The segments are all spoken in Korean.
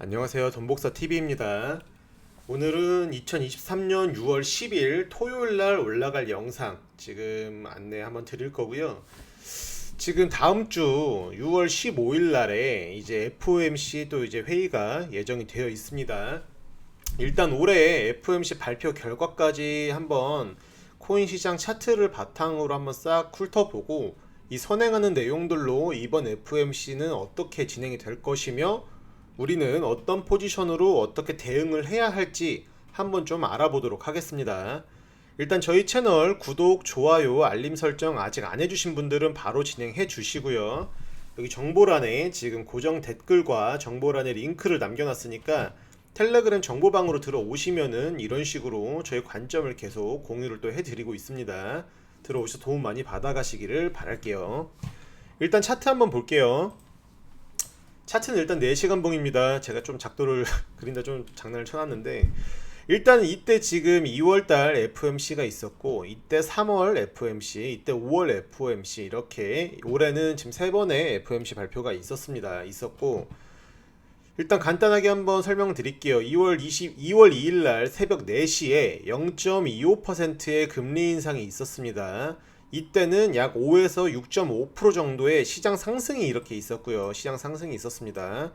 안녕하세요. 돈복사TV입니다. 오늘은 2023년 6월 10일 토요일날 올라갈 영상 지금 안내 한번 드릴 거고요. 지금 다음 주 6월 15일 날에 이제 FOMC 또 이제 회의가 예정이 되어 있습니다. 일단 올해 FOMC 발표 결과까지 한번 코인 시장 차트를 바탕으로 한번 싹 훑어보고 이 선행하는 내용들로 이번 FOMC는 어떻게 진행이 될 것이며 우리는 어떤 포지션으로 어떻게 대응을 해야 할지 한번 좀 알아보도록 하겠습니다. 일단 저희 채널 구독, 좋아요, 알림 설정 아직 안 해주신 분들은 바로 진행해 주시고요. 여기 정보란에 지금 고정 댓글과 정보란에 링크를 남겨놨으니까 텔레그램 정보방으로 들어오시면은 이런 식으로 저희 관점을 계속 공유를 또 해드리고 있습니다. 들어오셔서 도움 많이 받아가시기를 바랄게요. 일단 차트 한번 볼게요. 차트는 일단 4시간 봉입니다. 제가 좀 작도를 그린다 좀 장난을 쳐놨는데 일단 이때 지금 2월달 FOMC가 있었고 이때 3월 FOMC, 이때 5월 FOMC 이렇게 올해는 지금 3번의 FOMC 발표가 있었고 일단 간단하게 한번 설명을 드릴게요. 2월 2일 날 새벽 4시에 0.25%의 금리 인상이 있었습니다. 이때는 약 5에서 6.5% 정도의 시장 상승이 이렇게 있었고요. 시장 상승이 있었습니다.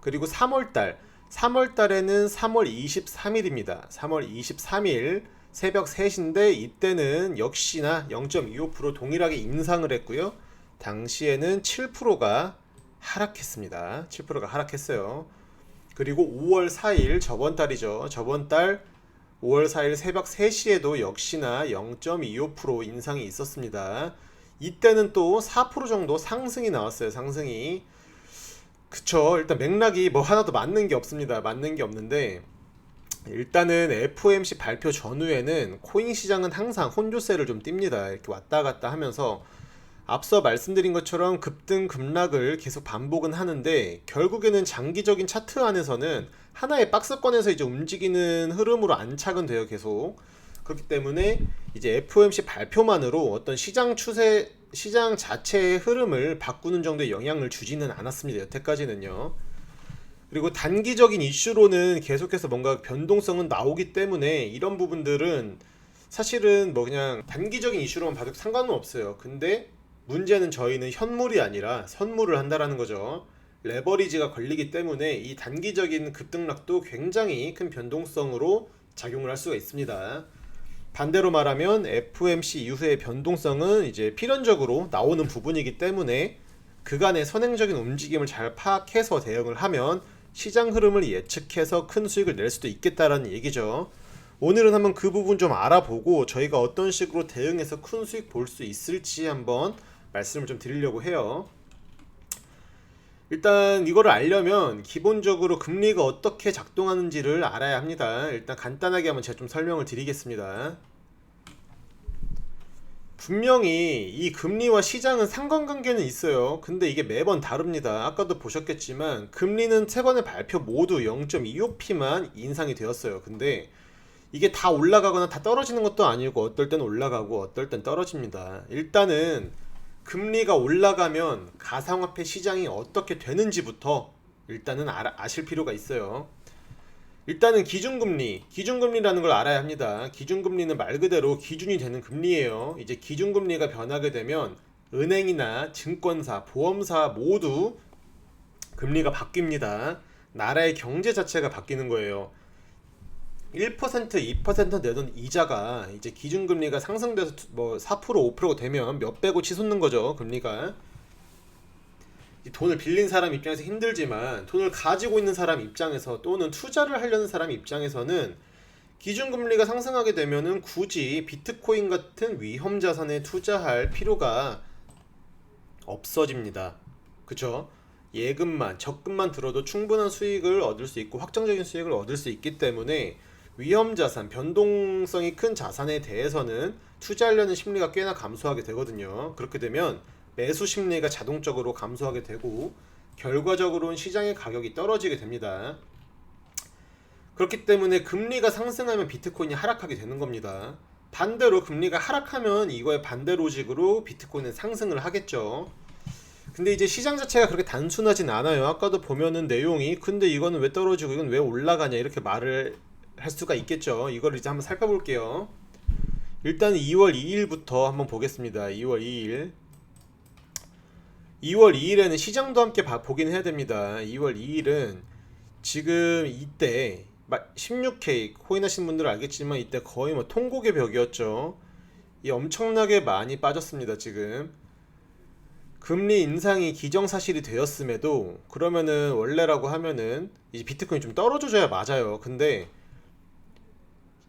그리고 3월달에는 3월 23일입니다. 3월 23일 새벽 3시인데 이때는 역시나 0.25% 동일하게 인상을 했고요. 당시에는 7%가 하락했습니다. 7%가 하락했어요. 그리고 5월 4일 저번 달이죠. 저번 달 5월 4일 새벽 3시에도 역시나 0.25% 인상이 있었습니다. 이때는 또 4% 정도 상승이 나왔어요. 상승이. 그쵸. 일단 맥락이 뭐 하나도 맞는 게 없습니다. 맞는 게 없는데 일단은 FOMC 발표 전후에는 코인 시장은 항상 혼조세를 좀 띱니다. 이렇게 왔다 갔다 하면서 앞서 말씀드린 것처럼 급등 급락을 계속 반복은 하는데 결국에는 장기적인 차트 안에서는 하나의 박스권에서 이제 움직이는 흐름으로 안착은 돼요. 계속. 그렇기 때문에 이제 FOMC 발표만으로 어떤 시장 추세, 시장 자체의 흐름을 바꾸는 정도의 영향을 주지는 않았습니다. 여태까지는요. 그리고 단기적인 이슈로는 계속해서 뭔가 변동성은 나오기 때문에 이런 부분들은 사실은 뭐 그냥 단기적인 이슈로만 봐도 상관은 없어요. 근데 문제는 저희는 현물이 아니라 선물을 한다라는 거죠. 레버리지가 걸리기 때문에 이 단기적인 급등락도 굉장히 큰 변동성으로 작용을 할 수가 있습니다. 반대로 말하면 FOMC 이후의 변동성은 이제 필연적으로 나오는 부분이기 때문에 그간의 선행적인 움직임을 잘 파악해서 대응을 하면 시장 흐름을 예측해서 큰 수익을 낼 수도 있겠다라는 얘기죠. 오늘은 한번 그 부분 좀 알아보고 저희가 어떤 식으로 대응해서 큰 수익 볼 수 있을지 한번 말씀을 좀 드리려고 해요. 일단 이거를 알려면 기본적으로 금리가 어떻게 작동하는지를 알아야 합니다. 일단 간단하게 한번 제가 좀 설명을 드리겠습니다. 분명히 이 금리와 시장은 상관관계는 있어요. 근데 이게 매번 다릅니다. 아까도 보셨겠지만 금리는 세 번의 발표 모두 0.25p만 인상이 되었어요. 근데 이게 다 올라가거나 다 떨어지는 것도 아니고 어떨 땐 올라가고 어떨 땐 떨어집니다. 일단은 금리가 올라가면 가상화폐 시장이 어떻게 되는지부터 일단은 아실 필요가 있어요. 일단은 기준금리라는 걸 알아야 합니다. 기준금리는 말 그대로 기준이 되는 금리예요. 이제 기준금리가 변하게 되면 은행이나 증권사, 보험사 모두 금리가 바뀝니다. 나라의 경제 자체가 바뀌는 거예요. 1%, 2% 내던 이자가 이제 기준금리가 상승돼서 뭐 4%, 5%가 되면 몇 배고 치솟는 거죠. 금리가. 돈을 빌린 사람 입장에서 힘들지만 돈을 가지고 있는 사람 입장에서 또는 투자를 하려는 사람 입장에서는 기준금리가 상승하게 되면은 굳이 비트코인 같은 위험 자산에 투자할 필요가 없어집니다. 그쵸? 예금만, 적금만 들어도 충분한 수익을 얻을 수 있고 확정적인 수익을 얻을 수 있기 때문에 위험 자산, 변동성이 큰 자산에 대해서는 투자하려는 심리가 꽤나 감소하게 되거든요. 그렇게 되면 매수 심리가 자동적으로 감소하게 되고 결과적으로는 시장의 가격이 떨어지게 됩니다. 그렇기 때문에 금리가 상승하면 비트코인이 하락하게 되는 겁니다. 반대로 금리가 하락하면 이거의 반대 로직으로 비트코인은 상승을 하겠죠. 근데 이제 시장 자체가 그렇게 단순하진 않아요. 아까도 보면은 내용이 근데 이거는 왜 떨어지고 이건 왜 올라가냐 이렇게 말을 할 수가 있겠죠. 이걸 이제 한번 살펴볼게요. 일단 2월 2일부터 한번 보겠습니다. 2월 2일. 2월 2일에는 시장도 함께 보긴 해야 됩니다. 2월 2일은 지금 이때 16K 코인 하신 분들은 알겠지만 이때 거의 뭐 통곡의 벽이었죠. 이 엄청나게 많이 빠졌습니다. 지금 금리 인상이 기정사실이 되었음에도 그러면은 원래라고 하면은 이제 비트코인이 좀 떨어져줘야 맞아요. 근데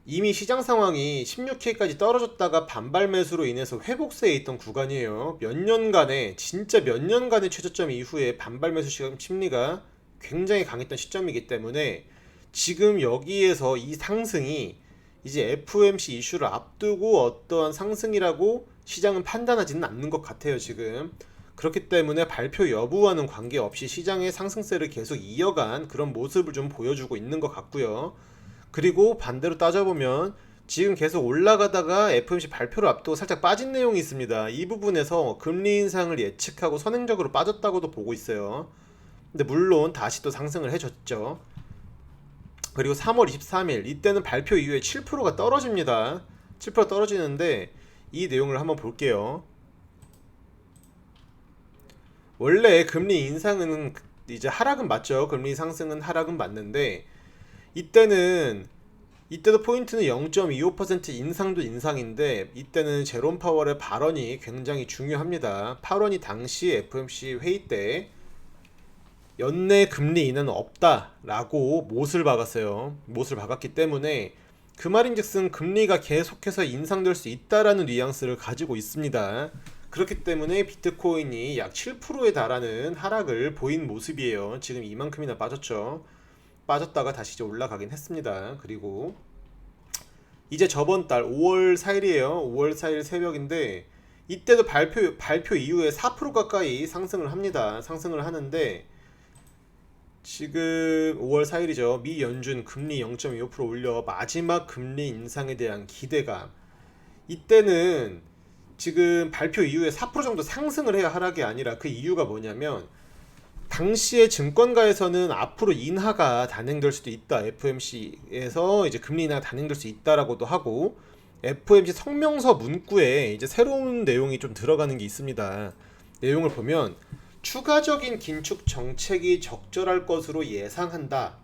이미 시장 상황이 16K까지 떨어졌다가 반발 매수로 인해서 회복세에 있던 구간이에요. 몇 년간의 진짜 몇 년간의 최저점 이후에 반발 매수 심리가 굉장히 강했던 시점이기 때문에 지금 여기에서 이 상승이 이제 FOMC 이슈를 앞두고 어떠한 상승이라고 시장은 판단하지는 않는 것 같아요. 지금 그렇기 때문에 발표 여부와는 관계없이 시장의 상승세를 계속 이어간 그런 모습을 좀 보여주고 있는 것 같고요. 그리고 반대로 따져보면 지금 계속 올라가다가 FOMC 발표를 앞두고 살짝 빠진 내용이 있습니다. 이 부분에서 금리 인상을 예측하고 선행적으로 빠졌다고도 보고 있어요. 근데 물론 다시 또 상승을 해줬죠. 그리고 3월 23일 이때는 발표 이후에 7%가 떨어집니다. 7% 떨어지는데 이 내용을 한번 볼게요. 원래 금리 인상은 이제 하락은 맞죠. 금리 상승은 하락은 맞는데 이때도 포인트는 0.25% 인상도 인상인데 이때는 제롬 파월의 발언이 굉장히 중요합니다. 파월이 당시 FOMC 회의 때 연내 금리 인하는 없다라고 못을 박았어요. 못을 박았기 때문에 그 말인즉슨 금리가 계속해서 인상될 수 있다라는 뉘앙스를 가지고 있습니다. 그렇기 때문에 비트코인이 약 7%에 달하는 하락을 보인 모습이에요. 지금 이만큼이나 빠졌죠. 빠졌다가 다시 이제 올라가긴 했습니다. 그리고 이제 저번 달 5월 4일이에요. 5월 4일 새벽인데 이때도 발표 이후에 4% 가까이 상승을 합니다. 상승을 하는데 지금 5월 4일이죠. 미 연준 금리 0.25% 올려 마지막 금리 인상에 대한 기대감. 이때는 지금 발표 이후에 4% 정도 상승을 해야 하락이 아니라 그 이유가 뭐냐면 당시에 증권가에서는 앞으로 인하가 단행될 수도 있다. FOMC에서 이제 금리 인하가 단행될 수 있다라고도 하고 FOMC 성명서 문구에 이제 새로운 내용이 좀 들어가는 게 있습니다. 내용을 보면 추가적인 긴축 정책이 적절할 것으로 예상한다.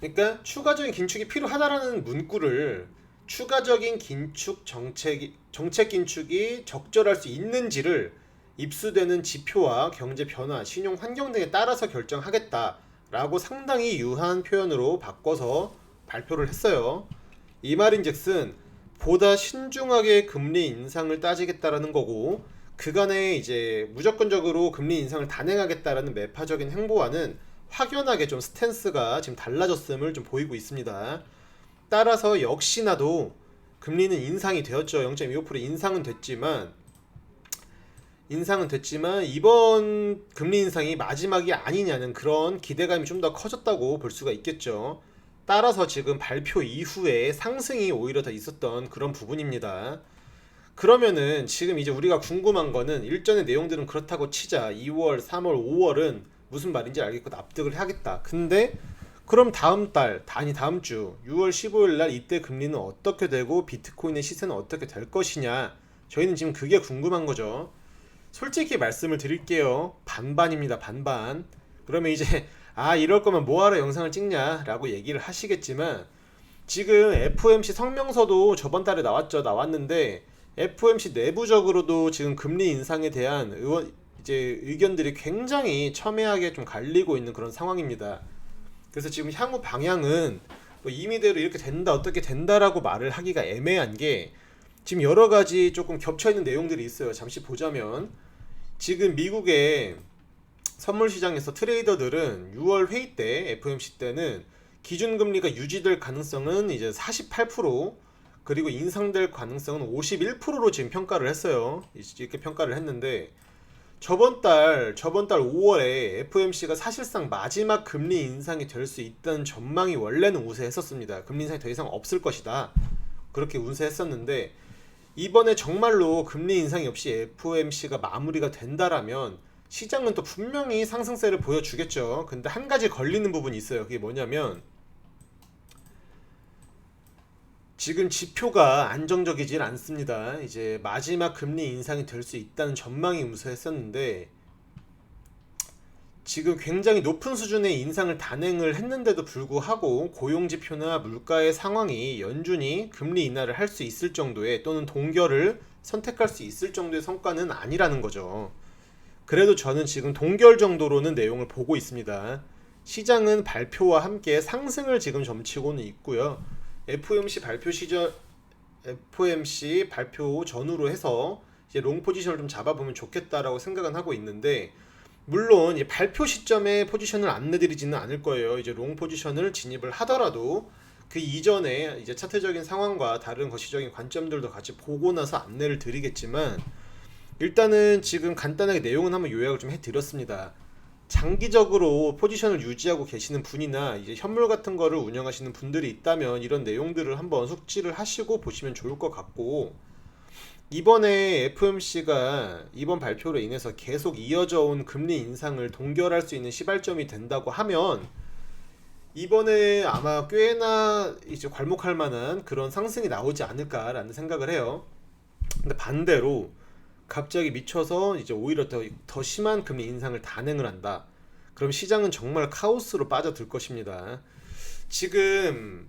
그러니까 추가적인 긴축이 필요하다라는 문구를 추가적인 정책 긴축이 적절할 수 있는지를 입수되는 지표와 경제 변화, 신용 환경 등에 따라서 결정하겠다라고 상당히 유한 표현으로 바꿔서 발표를 했어요. 이 말인즉슨 보다 신중하게 금리 인상을 따지겠다라는 거고 그간에 이제 무조건적으로 금리 인상을 단행하겠다라는 매파적인 행보와는 확연하게 좀 스탠스가 지금 달라졌음을 좀 보이고 있습니다. 따라서 역시나도 금리는 인상이 되었죠. 0.25% 인상은 됐지만 이번 금리 인상이 마지막이 아니냐는 그런 기대감이 좀 더 커졌다고 볼 수가 있겠죠. 따라서 지금 발표 이후에 상승이 오히려 더 있었던 그런 부분입니다. 그러면은 지금 이제 우리가 궁금한 거는 일전의 내용들은 그렇다고 치자. 2월, 3월, 5월은 무슨 말인지 알겠고 납득을 하겠다. 근데 그럼 다음 주 6월 15일 날 이때 금리는 어떻게 되고 비트코인의 시세는 어떻게 될 것이냐. 저희는 지금 그게 궁금한 거죠. 솔직히 말씀을 드릴게요. 반반입니다. 반반. 그러면 이제 이럴 거면 뭐하러 영상을 찍냐 라고 얘기를 하시겠지만 지금 FOMC 성명서도 저번 달에 나왔는데 FOMC 내부적으로도 지금 금리 인상에 대한 의견들이 굉장히 첨예하게 좀 갈리고 있는 그런 상황입니다. 그래서 지금 향후 방향은 뭐 임의대로 이렇게 된다 어떻게 된다라고 말을 하기가 애매한 게 지금 여러 가지 조금 겹쳐 있는 내용들이 있어요. 잠시 보자면 지금 미국의 선물 시장에서 트레이더들은 6월 회의 때 FOMC 때는 기준금리가 유지될 가능성은 이제 48% 그리고 인상될 가능성은 51%로 지금 평가를 했어요. 이렇게 평가를 했는데 저번 달 5월에 FOMC가 사실상 마지막 금리 인상이 될 수 있다는 전망이 원래는 우세했었습니다. 금리 인상이 더 이상 없을 것이다. 그렇게 우세했었는데 이번에 정말로 금리 인상이 없이 FOMC가 마무리가 된다라면 시장은 또 분명히 상승세를 보여주겠죠. 근데 한 가지 걸리는 부분이 있어요. 그게 뭐냐면 지금 지표가 안정적이질 않습니다. 이제 마지막 금리 인상이 될 수 있다는 전망이 우세했었는데 지금 굉장히 높은 수준의 인상을 단행을 했는데도 불구하고 고용지표나 물가의 상황이 연준이 금리 인하를 할 수 있을 정도의 또는 동결을 선택할 수 있을 정도의 성과는 아니라는 거죠. 그래도 저는 지금 동결 정도로는 내용을 보고 있습니다. 시장은 발표와 함께 상승을 지금 점치고는 있고요. FOMC 발표 시절 FOMC 발표 전후로 해서 이제 롱 포지션을 좀 잡아보면 좋겠다라고 생각은 하고 있는데 물론 이 발표 시점에 포지션을 안내드리지는 않을 거예요. 이제 롱 포지션을 진입을 하더라도 그 이전에 이제 차트적인 상황과 다른 거시적인 관점들도 같이 보고 나서 안내를 드리겠지만 일단은 지금 간단하게 내용은 한번 요약을 좀 해드렸습니다. 장기적으로 포지션을 유지하고 계시는 분이나 이제 현물 같은 거를 운영하시는 분들이 있다면 이런 내용들을 한번 숙지를 하시고 보시면 좋을 것 같고 이번에 FOMC가 이번 발표로 인해서 계속 이어져 온 금리 인상을 동결할 수 있는 시발점이 된다고 하면 이번에 아마 꽤나 이제 괄목할 만한 그런 상승이 나오지 않을까라는 생각을 해요. 근데 반대로 갑자기 미쳐서 이제 오히려 더 심한 금리 인상을 단행을 한다. 그럼 시장은 정말 카오스로 빠져들 것입니다. 지금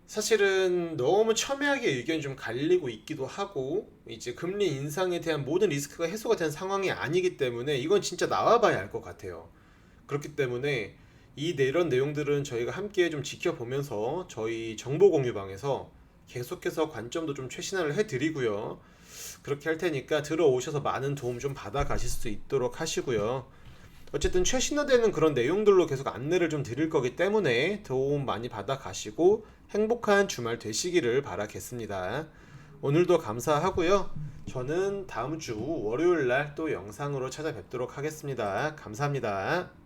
사실은 너무 첨예하게 의견이 좀 갈리고 있기도 하고 이제 금리 인상에 대한 모든 리스크가 해소가 된 상황이 아니기 때문에 이건 진짜 나와봐야 알 것 같아요. 그렇기 때문에 이런 내용들은 저희가 함께 좀 지켜보면서 저희 정보 공유방에서 계속해서 관점도 좀 최신화를 해드리고요. 그렇게 할 테니까 들어오셔서 많은 도움 좀 받아 가실 수 있도록 하시고요. 어쨌든 최신화되는 그런 내용들로 계속 안내를 좀 드릴 거기 때문에 도움 많이 받아 가시고 행복한 주말 되시기를 바라겠습니다. 오늘도 감사하고요. 저는 다음 주 월요일 날 또 영상으로 찾아뵙도록 하겠습니다. 감사합니다.